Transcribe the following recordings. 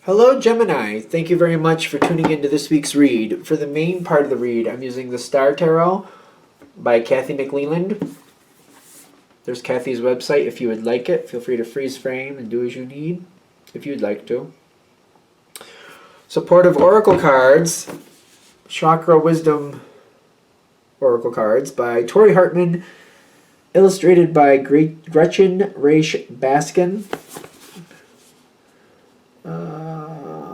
Hello, Gemini. Thank you very much for tuning into this week's read. For the main part of the read, I'm using the Star Tarot by Kathy McLeland. There's Kathy's website. If you would like it, feel free to freeze frame and do as you need, if you'd like to. Supportive Oracle cards, Chakra Wisdom Oracle cards by Tori Hartman, illustrated by Gretchen Raish Baskin.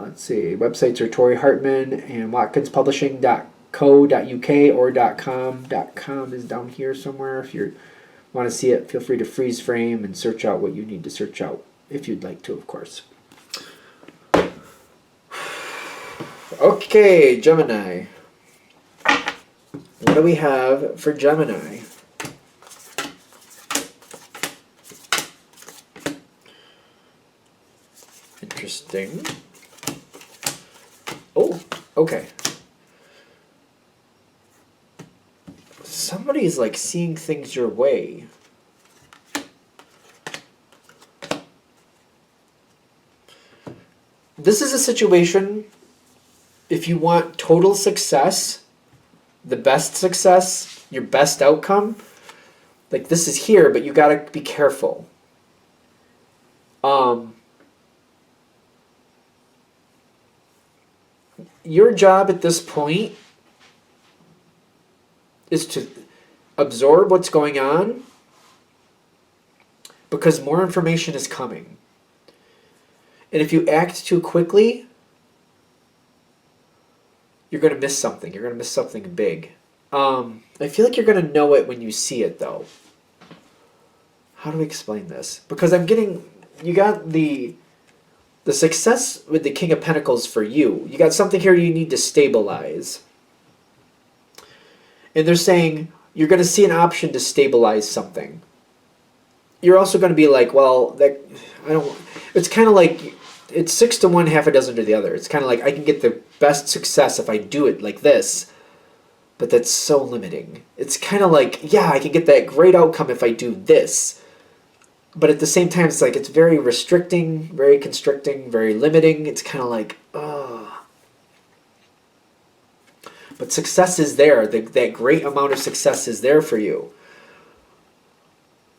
Let's see, websites are Tori Hartman and watkinspublishing.co.uk or .com. .com is down here somewhere. If you want to see it, feel free to freeze frame and search out what you need to search out, if you'd like to, of course. Okay, Gemini. What do we have for Gemini? Interesting. Oh, okay. Somebody's like seeing things your way. This is a situation, if you want total success, the best success, your best outcome, like this is here, but you gotta be careful. Your job at this point is to absorb what's going on because more information is coming. And if you act too quickly, you're going to miss something. You're going to miss something big. I feel like you're going to know it when you see it, though. How do we explain this? Because I'm getting... You got the success with the King of Pentacles for you. You got something here you need to stabilize. And they're saying you're going to see an option to stabilize something. You're also going to be like, well, that I don't... It's kind of like... It's 6 to 1, half a dozen to the other. It's kind of like I can get the best success if I do it like this. But that's so limiting. It's kind of like, yeah, I can get that great outcome if I do this. But at the same time, it's like it's very restricting, very constricting, very limiting. It's kind of like, ugh. But success is there. That great amount of success is there for you.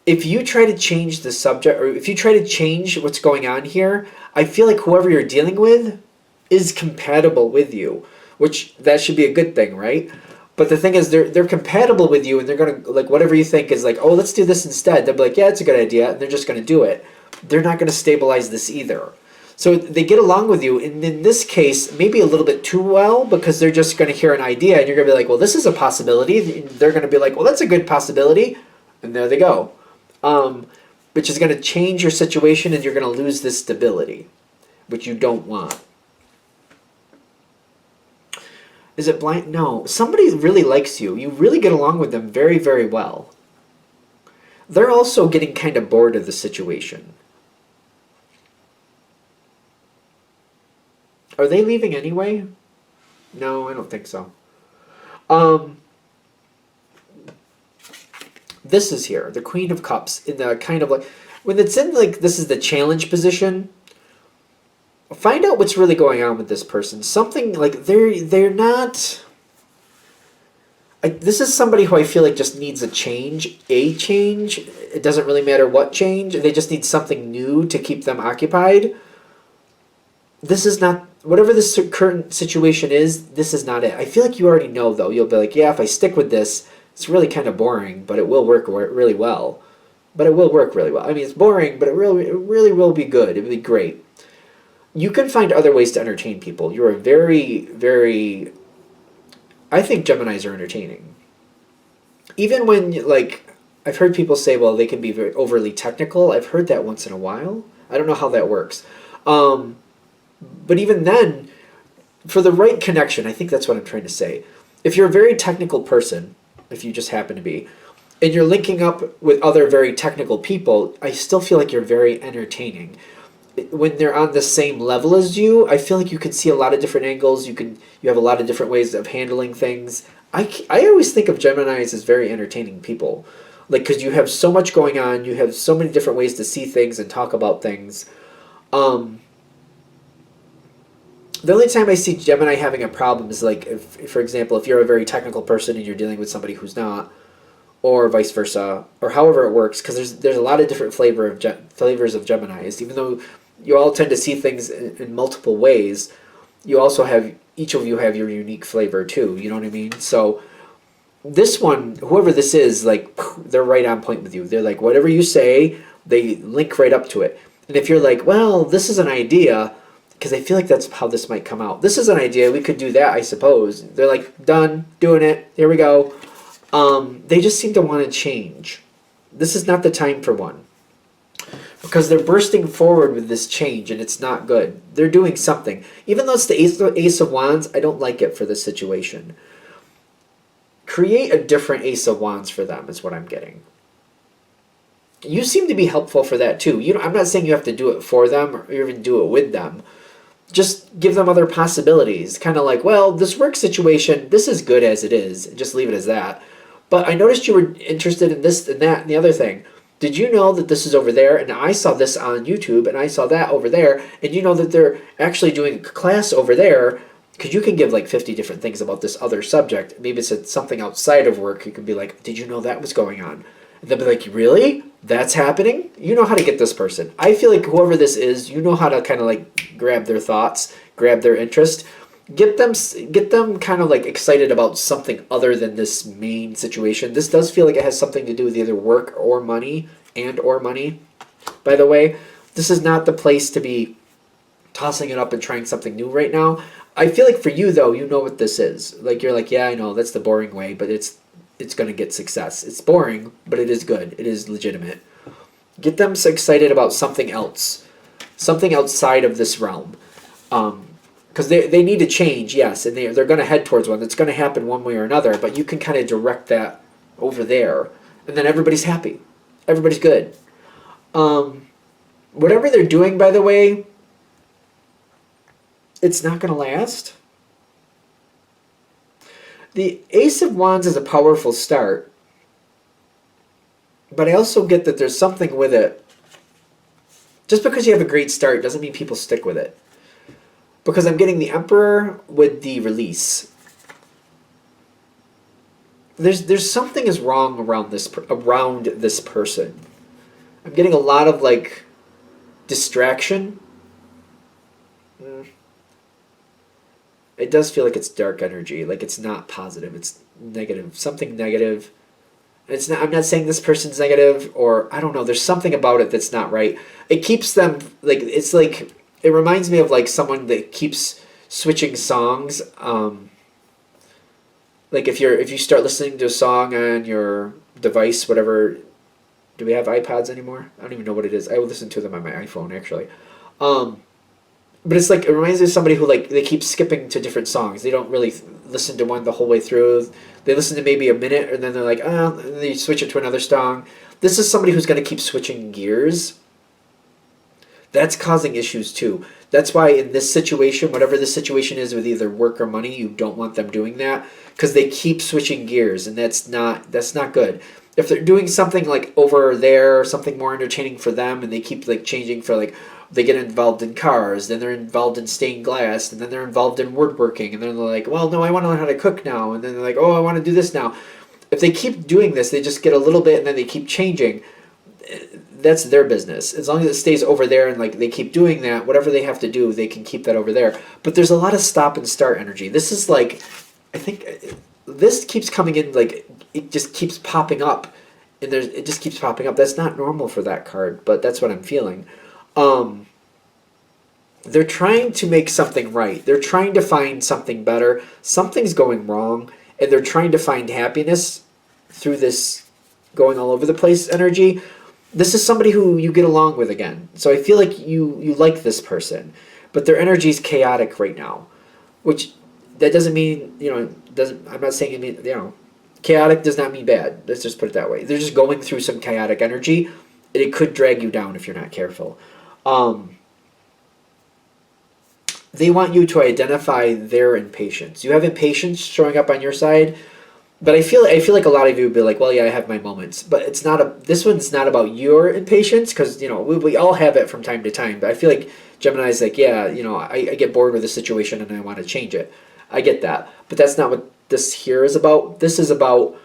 If you try to change the subject, or if you try to change what's going on here, I feel like whoever you're dealing with is compatible with you, which that should be a good thing, right? But the thing is, they're compatible with you, and they're going to, like, whatever you think is like, oh, let's do this instead. They'll be like, yeah, it's a good idea, and they're just going to do it. They're not going to stabilize this either. So they get along with you, and in this case, maybe a little bit too well, because they're just going to hear an idea, and you're going to be like, well, this is a possibility. They're going to be like, well, that's a good possibility, and there they go. Which is going to change your situation, and you're going to lose this stability, which you don't want. Is it blind? No. Somebody really likes you. You really get along with them very, very well. They're also getting kind of bored of the situation. Are they leaving anyway? No, I don't think so. This is here, the Queen of Cups, in the kind of like, when it's in like, this is the challenge position, find out what's really going on with this person. Something like they're not... this is somebody who I feel like just needs a change. It doesn't really matter what change. They just need something new to keep them occupied. This is not... Whatever this current situation is, this is not it. I feel like you already know, though. You'll be like, yeah, if I stick with this, it's really kind of boring, but it will work really well. But it will work really well. I mean, it's boring, but it really will be good. It will be great. You can find other ways to entertain people. You are very, very... I think Geminis are entertaining. Even when, like, I've heard people say, well, they can be very overly technical. I've heard that once in a while. I don't know how that works. But even then, for the right connection, I think that's what I'm trying to say. If you're a very technical person, if you just happen to be, and you're linking up with other very technical people, I still feel like you're very entertaining. When they're on the same level as you, I feel like you can see a lot of different angles. You have a lot of different ways of handling things. I always think of Geminis as very entertaining people. Like, because you have so much going on. You have so many different ways to see things and talk about things. The only time I see Gemini having a problem is like, if, for example, if you're a very technical person and you're dealing with somebody who's not, or vice versa, or however it works, because there's a lot of different flavors of Geminis. Even though you all tend to see things in multiple ways, you also have, each of you have your unique flavor too. You know what I mean? So this one, whoever this is, like, they're right on point with you. They're like, whatever you say, they link right up to it. And if you're like, well, this is an idea, because I feel like that's how this might come out. This is an idea. We could do that, I suppose. They're like, done, doing it. Here we go. They just seem to want to change. This is not the time for one. Because they're bursting forward with this change, and it's not good. They're doing something. Even though it's the Ace of Wands, I don't like it for this situation. Create a different Ace of Wands for them is what I'm getting. You seem to be helpful for that too. I'm not saying you have to do it for them or even do it with them. Just give them other possibilities. Kind of like, well, this work situation, this is good as it is. Just leave it as that. But I noticed you were interested in this and that and the other thing. Did you know that this is over there? And I saw this on YouTube and I saw that over there. And you know that they're actually doing a class over there, because you can give like 50 different things about this other subject. Maybe it's something outside of work. You can be like, did you know that was going on? And they'll be like, really? That's happening? You know how to get this person. I feel like whoever this is, you know how to kind of like grab their thoughts, grab their interest. Get them kind of like excited about something other than this main situation. This does feel like it has something to do with either work or money, or money. By the way, this is not the place to be tossing it up and trying something new right now. I feel like for you though, you know what this is. Like you're like, yeah, I know that's the boring way, but it's going to get success. It's boring, but it is good. It is legitimate. Get them so excited about something else, something outside of this realm. Because they need to change, yes, and they're going to head towards one. It's going to happen one way or another, but you can kind of direct that over there, and then everybody's happy. Everybody's good. Whatever they're doing, by the way, it's not going to last. The Ace of Wands is a powerful start, but I also get that there's something with it. Just because you have a great start doesn't mean people stick with it. Because I'm getting the Emperor with the release. There's something is wrong around this person. I'm getting a lot of like distraction. It does feel like it's dark energy, like it's not positive, it's negative, something negative. It's not. I'm not saying this person's negative, or I don't know. There's something about it that's not right. It keeps them like it's like. It reminds me of like someone that keeps switching songs. Like if you start listening to a song on your device, whatever. Do we have iPods anymore? I don't even know what it is. I will listen to them on my iPhone actually. But it's like it reminds me of somebody who like they keep skipping to different songs. They don't really listen to one the whole way through. They listen to maybe a minute and then they're like, and then they switch it to another song. This is somebody who's going to keep switching gears. That's causing issues too. That's why in this situation, whatever the situation is with either work or money, you don't want them doing that because they keep switching gears, and that's not good. If they're doing something like over there, something more entertaining for them, and they keep like changing for like they get involved in cars, then they're involved in stained glass, and then they're involved in woodworking, and then they're like, well, no, I want to learn how to cook now, and then they're like, oh, I want to do this now. If they keep doing this, they just get a little bit, and then they keep changing. That's their business. As long as it stays over there and like they keep doing that, whatever they have to do, they can keep that over there. But there's a lot of stop and start energy. This is like, I think this keeps coming in like it just keeps popping up, and it just keeps popping up. That's not normal for that card, but that's what I'm feeling. They're trying to make something right. They're trying to find something better. Something's going wrong, and they're trying to find happiness through this going all over the place energy. This is somebody who you get along with again. So I feel like you like this person, but their energy is chaotic right now, which that doesn't mean, I'm not saying it mean, chaotic does not mean bad. Let's just put it that way. They're just going through some chaotic energy, and it could drag you down if you're not careful. They want you to identify their impatience. You have impatience showing up on your side. But I feel like a lot of you would be like, well, yeah, I have my moments. But this one's not about your impatience, because, we all have it from time to time. But I feel like Gemini's like, yeah, I get bored with the situation and I want to change it. I get that. But that's not what this here is about. This is about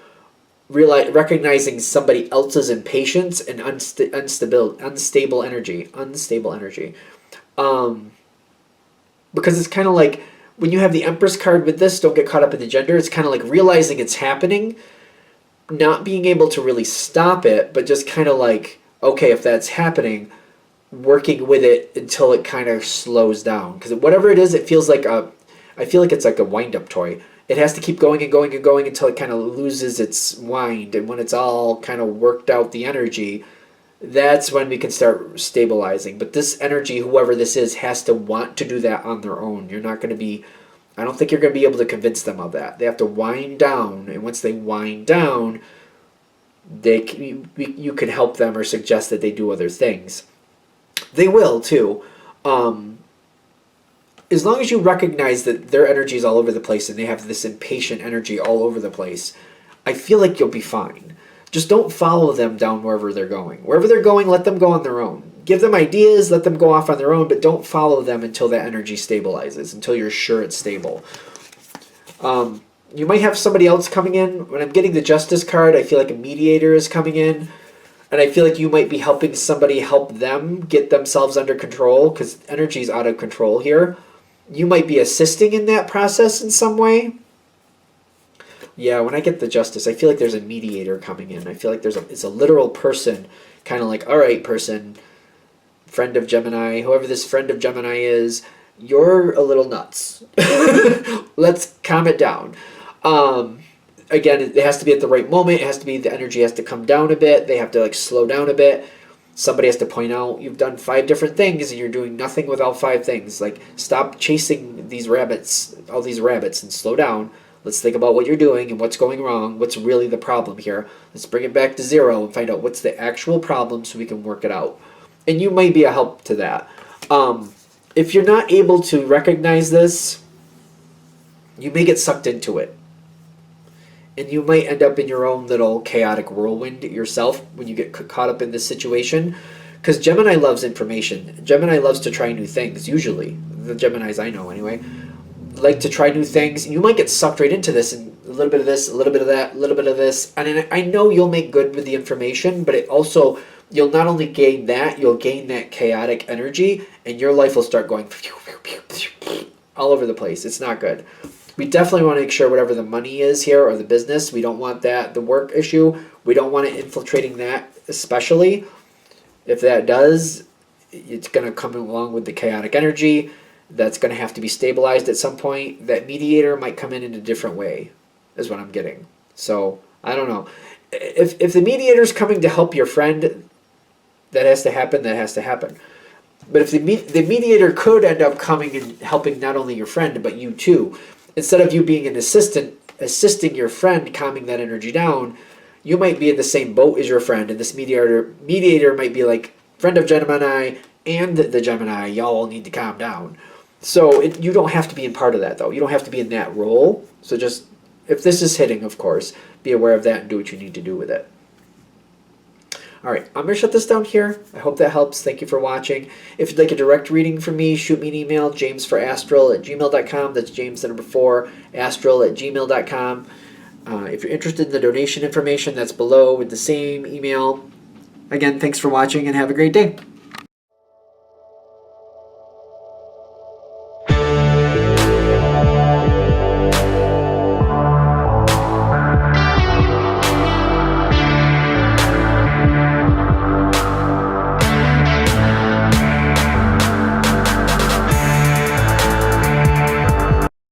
recognizing somebody else's impatience and unstable energy. Because it's kind of like when you have the Empress card with this, don't get caught up in the gender. It's kind of like realizing it's happening, not being able to really stop it, but just kind of like, okay, if that's happening, working with it until it kind of slows down. Because whatever it is, it feels like I feel like it's like a wind-up toy. It has to keep going and going and going until it kind of loses its wind. And when it's all kind of worked out the energy, that's when we can start stabilizing. But this energy, whoever this is, has to want to do that on their own. You're not going to be, I don't think you're going to be able to convince them of that. They have to wind down. And once they wind down, you can help them or suggest that they do other things. They will too. As long as you recognize that their energy is all over the place and they have this impatient energy all over the place, I feel like you'll be fine. Just don't follow them down wherever they're going. Wherever they're going, let them go on their own. Give them ideas, let them go off on their own, but don't follow them until that energy stabilizes, until you're sure it's stable. You might have somebody else coming in. When I'm getting the Justice card, I feel like a mediator is coming in. And I feel like you might be helping somebody help them get themselves under control because energy is out of control here. You might be assisting in that process in some way. Yeah, when I get the Justice, I feel like there's a mediator coming in. I feel like it's a literal person, kind of like, all right, person, friend of Gemini, whoever this friend of Gemini is, you're a little nuts. Let's calm it down. Again, it has to be at the right moment. It has to be, the energy has to come down a bit. They have to like slow down a bit. Somebody has to point out, you've done 5 different things and you're doing nothing with all 5 things. Like, stop chasing these rabbits, all these rabbits, and slow down. Let's think about what you're doing and what's going wrong. What's really the problem here? Let's bring it back to 0 and find out what's the actual problem so we can work it out. And you might be a help to that. If you're not able to recognize this, you may get sucked into it. And you might end up in your own little chaotic whirlwind yourself when you get caught up in this situation. Because Gemini loves information. Gemini loves to try new things, usually. The Geminis I know, anyway. Like to try new things. You might get sucked right into this, and a little bit of this, a little bit of that, a little bit of this. And I know you'll make good with the information, but it also, you'll not only gain that, you'll gain that chaotic energy, and your life will start going all over the place. It's not good. We definitely want to make sure whatever the money is here, or the business, we don't want that, the work issue, we don't want it infiltrating that, especially. If that does, it's going to come along with the chaotic energy. That's going to have to be stabilized at some point. That mediator might come in a different way, is what I'm getting. So, I don't know. If the mediator's coming to help your friend, that has to happen, that has to happen. But if the mediator could end up coming and helping not only your friend, but you too. Instead of you being an assistant, assisting your friend, calming that energy down, you might be in the same boat as your friend, and this mediator might be like, friend of Gemini and the Gemini, y'all all need to calm down. So you don't have to be in part of that, though. You don't have to be in that role. So just, if this is hitting, of course, be aware of that and do what you need to do with it. All right, I'm going to shut this down here. I hope that helps. Thank you for watching. If you'd like a direct reading from me, shoot me an email, jamesforastral@gmail.com. That's James, the number 4, astral@gmail.com. If you're interested in the donation information, that's below with the same email. Again, thanks for watching and have a great day.